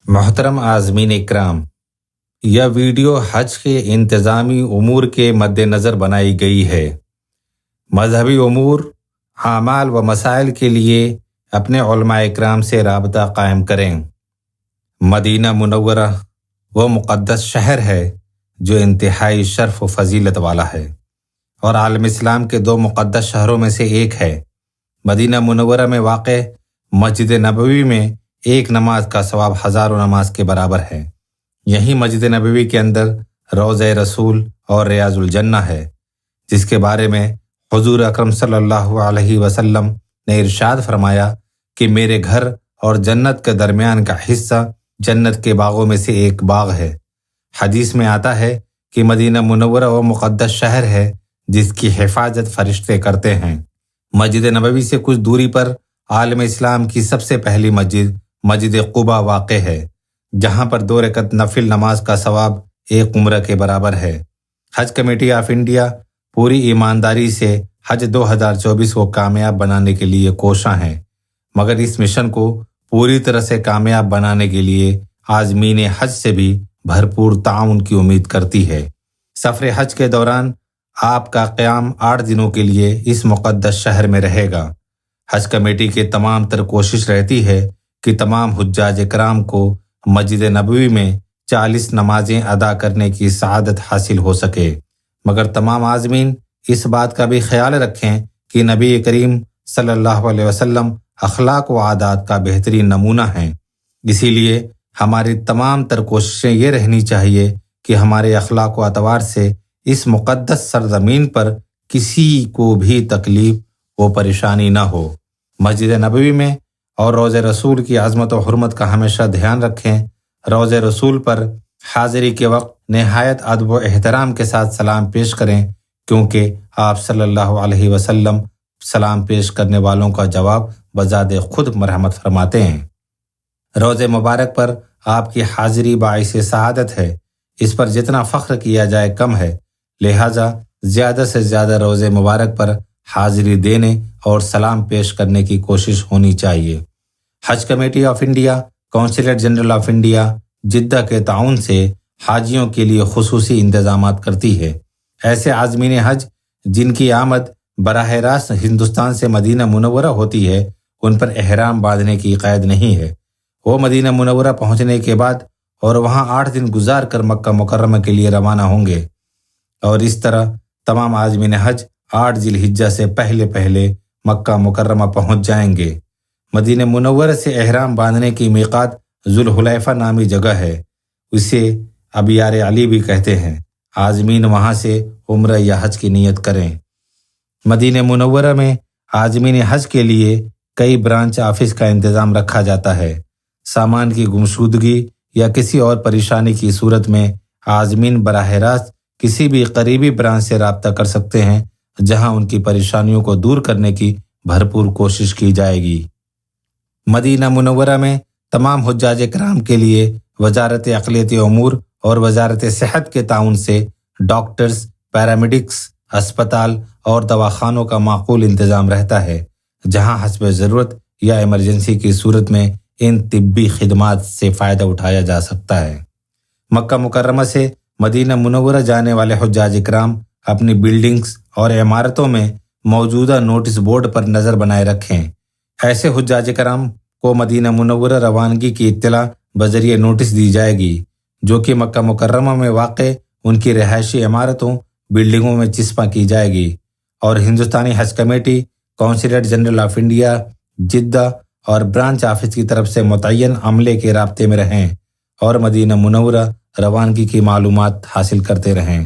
محترم عازمین اکرام، یہ ویڈیو حج کے انتظامی امور کے مد نظر بنائی گئی ہے۔ مذہبی امور، اعمال و مسائل کے لیے اپنے علماء اکرام سے رابطہ قائم کریں۔ مدینہ منورہ وہ مقدس شہر ہے جو انتہائی شرف و فضیلت والا ہے اور عالم اسلام کے دو مقدس شہروں میں سے ایک ہے۔ مدینہ منورہ میں واقع مسجد نبوی میں ایک نماز کا ثواب ہزاروں نماز کے برابر ہے۔ یہی مسجد نبوی کے اندر روضہ رسول اور ریاض الجنہ ہے، جس کے بارے میں حضور اکرم صلی اللہ علیہ وسلم نے ارشاد فرمایا کہ میرے گھر اور جنت کے درمیان کا حصہ جنت کے باغوں میں سے ایک باغ ہے۔ حدیث میں آتا ہے کہ مدینہ منورہ وہ مقدس شہر ہے جس کی حفاظت فرشتے کرتے ہیں۔ مسجد نبوی سے کچھ دوری پر عالم اسلام کی سب سے پہلی مسجد قباء واقع ہے، جہاں پر 2 رکعت نفل نماز کا ثواب ایک عمرہ کے برابر ہے۔ حج کمیٹی آف انڈیا پوری ایمانداری سے حج 2024 کو کامیاب بنانے کے لیے کوشاں ہے، مگر اس مشن کو پوری طرح سے کامیاب بنانے کے لیے عازمین حج سے بھی بھرپور تعاون کی امید کرتی ہے۔ سفر حج کے دوران آپ کا قیام 8 دنوں کے لیے اس مقدس شہر میں رہے گا۔ حج کمیٹی کے تمام تر کوشش رہتی ہے کہ تمام حجاج کرام کو مسجد نبوی میں 40 نمازیں ادا کرنے کی سعادت حاصل ہو سکے، مگر تمام عازمین اس بات کا بھی خیال رکھیں کہ نبی کریم صلی اللہ علیہ وسلم اخلاق و عادات کا بہترین نمونہ ہیں۔ اسی لیے ہماری تمام تر کوششیں یہ رہنی چاہیے کہ ہمارے اخلاق و اطوار سے اس مقدس سرزمین پر کسی کو بھی تکلیف و پریشانی نہ ہو۔ مسجد نبوی میں اور روضہ رسول کی عظمت و حرمت کا ہمیشہ دھیان رکھیں۔ روضہ رسول پر حاضری کے وقت نہایت ادب و احترام کے ساتھ سلام پیش کریں، کیونکہ آپ صلی اللہ علیہ وسلم سلام پیش کرنے والوں کا جواب بذات خود مرحمت فرماتے ہیں۔ روضہ مبارک پر آپ کی حاضری باعث سعادت ہے، اس پر جتنا فخر کیا جائے کم ہے، لہٰذا زیادہ سے زیادہ روضہ مبارک پر حاضری دینے اور سلام پیش کرنے کی کوشش ہونی چاہیے۔ Haj committee of India consulate general of India Jeddah کے تعاون سے حاجیوں کے لیے خصوصی انتظامات کرتی ہے۔ ایسے عازمین حج جن کی آمد براہ راست ہندوستان سے مدینہ منورہ ہوتی ہے، ان پر احرام باندھنے کی قید نہیں ہے۔ وہ مدینہ منورہ پہنچنے کے بعد اور وہاں 8 دن گزار کر مکہ مکرمہ کے لیے روانہ ہوں گے، اور اس طرح تمام عازمین حج 8 ذی الحجہ سے پہلے مکہ مکرمہ پہنچ جائیں گے۔ مدینہ منورہ سے احرام باندھنے کی میقات ذوالحلیفہ نامی جگہ ہے، اسے ابیار علی بھی کہتے ہیں۔ عازمین وہاں سے عمرہ یا حج کی نیت کریں۔ مدینہ منورہ میں عازمین حج کے لیے کئی برانچ آفس کا انتظام رکھا جاتا ہے۔ سامان کی گمشدگی یا کسی اور پریشانی کی صورت میں عازمین براہ راست کسی بھی قریبی برانچ سے رابطہ کر سکتے ہیں، جہاں ان کی پریشانیوں کو دور کرنے کی بھرپور کوشش کی جائے گی۔ مدینہ منورہ میں تمام حجاج کرام کے لیے وزارت اقلیتی امور اور وزارت صحت کے تعاون سے ڈاکٹرز، پیرامیڈکس، اسپتال اور دواخانوں کا معقول انتظام رہتا ہے، جہاں حسب ضرورت یا ایمرجنسی کی صورت میں ان طبی خدمات سے فائدہ اٹھایا جا سکتا ہے۔ مکہ مکرمہ سے مدینہ منورہ جانے والے حجاج کرام اپنی بلڈنگز اور عمارتوں میں موجودہ نوٹس بورڈ پر نظر بنائے رکھیں۔ ایسے حجاج کرام کو مدینہ منورہ روانگی کی اطلاع بذریعہ نوٹس دی جائے گی، جو کہ مکہ مکرمہ میں واقع ان کی رہائشی عمارتوں، بلڈنگوں میں چسپاں کی جائے گی، اور ہندوستانی Haj committee, consulate general of India Jeddah اور برانچ آفس کی طرف سے متعین عملے کے رابطے میں رہیں اور مدینہ منورہ روانگی کی معلومات حاصل کرتے رہیں۔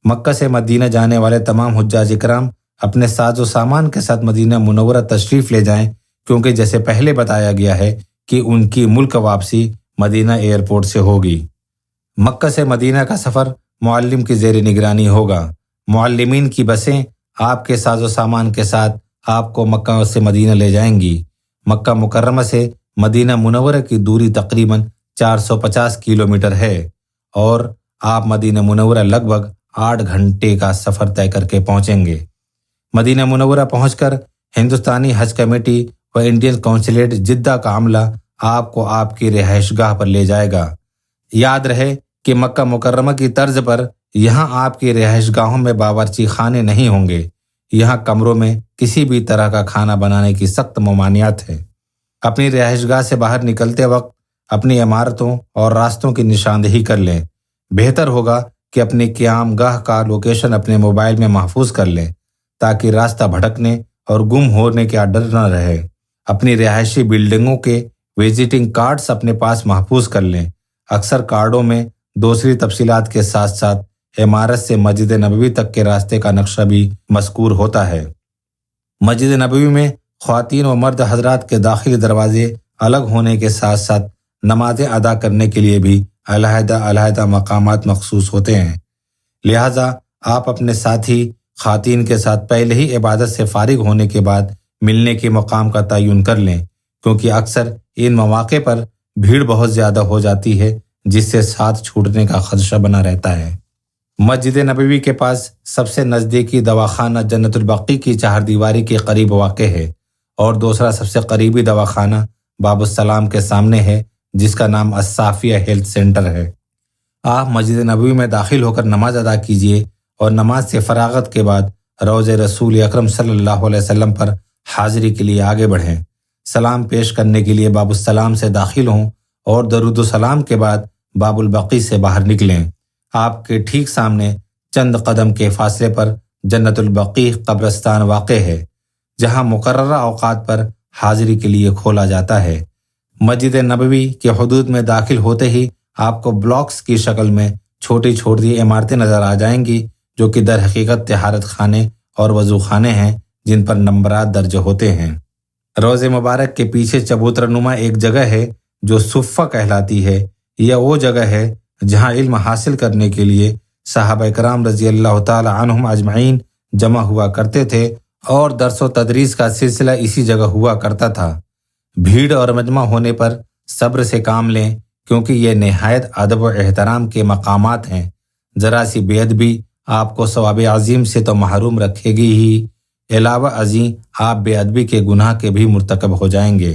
مکہ سے مدینہ جانے والے تمام حجاج کرام اپنے ساز و سامان کے ساتھ مدینہ منورہ تشریف لے جائیں، کیونکہ جیسے پہلے بتایا گیا ہے کہ ان کی ملک واپسی مدینہ ایئرپورٹ سے ہوگی۔ مکہ سے مدینہ کا سفر معلم کی زیر نگرانی ہوگا۔ معلمین کی بسیں آپ کے ساز و سامان کے ساتھ آپ کو مکہ سے مدینہ لے جائیں گی۔ مکہ مکرمہ سے مدینہ منورہ کی دوری تقریباً 450 کلومیٹر ہے، اور آپ مدینہ منورہ لگ بھگ 8 گھنٹے کا سفر طے کر کے پہنچیں گے۔ مدینہ منورہ پہنچ کر ہندوستانی حج کمیٹی و انڈین کونسلیٹ جدہ کا عملہ آپ کو آپ کی رہائش گاہ پر لے جائے گا۔ یاد رہے کہ مکہ مکرمہ کی طرز پر یہاں آپ کی رہائش گاہوں میں باورچی خانے نہیں ہوں گے۔ یہاں کمروں میں کسی بھی طرح کا کھانا بنانے کی سخت ممانعت ہے۔ اپنی رہائش گاہ سے باہر نکلتے وقت اپنی عمارتوں اور راستوں کی نشاندہی کر لیں۔ بہتر ہوگا کہ اپنی قیام گاہ کا لوکیشن اپنے موبائل میں محفوظ کر لیں تاکہ راستہ بھٹکنے اور گم ہونے کا ڈر نہ رہے۔ اپنی رہائشی بلڈنگوں کے وزٹنگ کارڈز اپنے پاس محفوظ کر لیں۔ اکثر کارڈوں میں دوسری تفصیلات کے ساتھ ساتھ عمارت سے مسجد نبوی تک کے راستے کا نقشہ بھی مذکور ہوتا ہے۔ مسجد نبوی میں خواتین و مرد حضرات کے داخلی دروازے الگ ہونے کے ساتھ ساتھ نمازیں ادا کرنے کے لیے بھی علیحدہ مقامات مخصوص ہوتے ہیں۔ لہٰذا آپ اپنے ساتھی خواتین کے ساتھ پہلے ہی عبادت سے فارغ ہونے کے بعد ملنے کے مقام کا تعین کر لیں، کیونکہ اکثر ان مواقع پر بھیڑ بہت زیادہ ہو جاتی ہے جس سے ساتھ چھوٹنے کا خدشہ بنا رہتا ہے۔ مسجد نبوی کے پاس سب سے نزدیکی دواخانہ جنت البقیع کی چہار دیواری کے قریب واقع ہے، اور دوسرا سب سے قریبی دواخانہ باب السلام کے سامنے ہے جس کا نام الصافیہ ہیلتھ سینٹر ہے۔ آپ مسجد نبوی میں داخل ہو کر نماز ادا کیجیے اور نماز سے فراغت کے بعد روضہ رسول اکرم صلی اللہ علیہ وسلم پر حاضری کے لیے آگے بڑھیں۔ سلام پیش کرنے کے لیے باب السلام سے داخل ہوں اور درود و سلام کے بعد باب البقیع سے باہر نکلیں۔ آپ کے ٹھیک سامنے چند قدم کے فاصلے پر جنت البقیع قبرستان واقع ہے، جہاں مقررہ اوقات پر حاضری کے لیے کھولا جاتا ہے۔ مسجد نبوی کے حدود میں داخل ہوتے ہی آپ کو بلاکس کی شکل میں چھوٹی چھوٹی عمارتیں نظر آ جائیں گی، جو کہ در حقیقت طہارت خانے اور وضو خانے ہیں جن پر نمبرات درج ہوتے ہیں۔ روضہ مبارک کے پیچھے چبوترا نما ایک جگہ ہے جو صفہ کہلاتی ہے۔ یہ وہ جگہ ہے جہاں علم حاصل کرنے کے لیے صحابہ کرام رضی اللہ تعالی عنہم اجمعین جمع ہوا کرتے تھے، اور درس و تدریس کا سلسلہ اسی جگہ ہوا کرتا تھا۔ بھیڑ اور مجمع ہونے پر صبر سے کام لیں، کیونکہ یہ نہایت ادب و احترام کے مقامات ہیں۔ ذرا سی بے ادبی آپ کو ثواب عظیم سے تو محروم رکھے گی ہی، علاوہ ازیں آپ بے ادبی کے گناہ کے بھی مرتکب ہو جائیں گے۔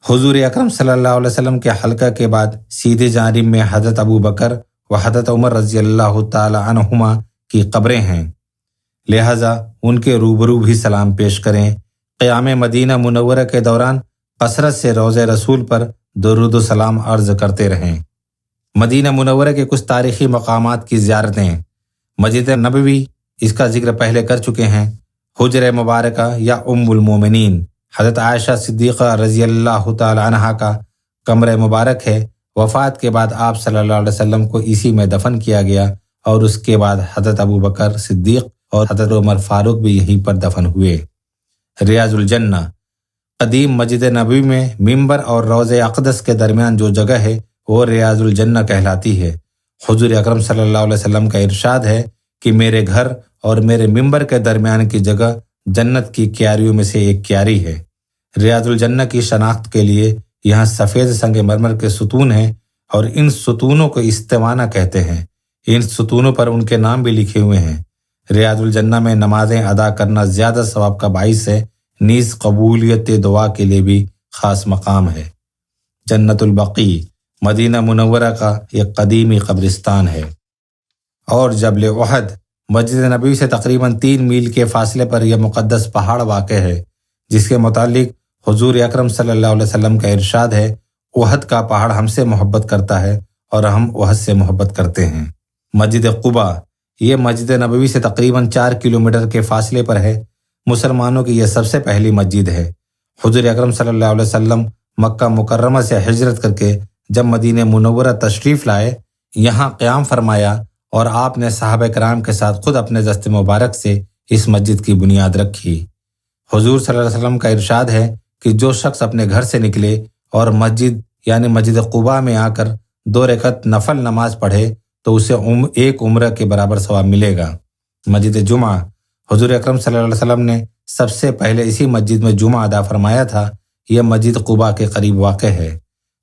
حضور اکرم صلی اللہ علیہ وسلم کے حلقہ کے بعد سیدھے جانب میں حضرت ابو بکر و حضرت عمر رضی اللہ تعالی عنہما کی قبریں ہیں، لہٰذا ان کے روبرو بھی سلام پیش کریں۔ قیام مدینہ منورہ کے دوران کثرت سے روضہ رسول پر درود و سلام عرض کرتے رہیں۔ مدینہ منورہ کے کچھ تاریخی مقامات کی زیارتیں۔ مسجد نبوی، اس کا ذکر پہلے کر چکے ہیں۔ حجر مبارکہ یا ام المومنین، حضرت عائشہ صدیقہ رضی اللہ تعالی عنہا کا کمرہ مبارک ہے۔ وفات کے بعد آپ صلی اللہ علیہ وسلم کو اسی میں دفن کیا گیا، اور اس کے بعد حضرت ابو بکر صدیق اور حضرت عمر فاروق بھی یہیں پر دفن ہوئے۔ ریاض الجنہ، قدیم مسجد نبوی میں ممبر اور روضہ اقدس کے درمیان جو جگہ ہے وہ ریاض الجنہ کہلاتی ہے۔ حضور اکرم صلی اللہ علیہ وسلم کا ارشاد ہے کہ میرے گھر اور میرے ممبر کے درمیان کی جگہ جنت کی کیاریوں میں سے ایک کیاری ہے۔ ریاض الجنہ کی شناخت کے لیے یہاں سفید سنگ مرمر کے ستون ہیں، اور ان ستونوں کو استوانہ کہتے ہیں۔ ان ستونوں پر ان کے نام بھی لکھے ہوئے ہیں۔ ریاض الجنہ میں نمازیں ادا کرنا زیادہ ثواب کا باعث ہے، نیز قبولیت دعا کے لیے بھی خاص مقام ہے۔ جنت البقیع مدینہ منورہ کا ایک قدیمی قبرستان ہے، اور جبل احد مسجد نبوی سے تقریباً 3 میل کے فاصلے پر یہ مقدس پہاڑ واقع ہے، جس کے متعلق حضور اکرم صلی اللہ علیہ وسلم کا ارشاد ہے، احد کا پہاڑ ہم سے محبت کرتا ہے اور ہم احد سے محبت کرتے ہیں۔ مسجد قباء، یہ مسجد نبوی سے تقریباً 4 کلومیٹر کے فاصلے پر ہے۔ مسلمانوں کی یہ سب سے پہلی مسجد ہے۔ حضور اکرم صلی اللہ علیہ وسلم مکہ مکرمہ سے ہجرت کر کے جب مدینہ منورہ تشریف لائے، یہاں قیام فرمایا، اور آپ نے صحابہ کرام کے ساتھ خود اپنے دست مبارک سے اس مسجد کی بنیاد رکھی۔ حضور صلی اللہ علیہ وسلم کا ارشاد ہے کہ جو شخص اپنے گھر سے نکلے اور مسجد یعنی مسجد قباء میں آ کر 2 رکعت نفل نماز پڑھے تو اسے ایک عمرہ کے برابر ثواب ملے گا۔ مسجد جمعہ، حضور اکرم صلی اللہ علیہ وسلم نے سب سے پہلے اسی مسجد میں جمعہ ادا فرمایا تھا۔ یہ مسجد قباء کے قریب واقع ہے۔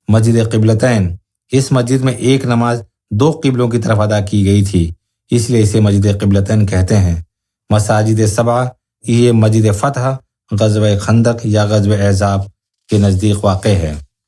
مسجد قبلتین، اس مسجد میں ایک نماز 2 قبلوں کی طرف ادا کی گئی تھی، اس لیے اسے مسجد قبلتین کہتے ہیں۔ مساجد 7، یہ مسجد فتح غزوہ خندق یا غزوہ احزاب کے نزدیک واقع ہے۔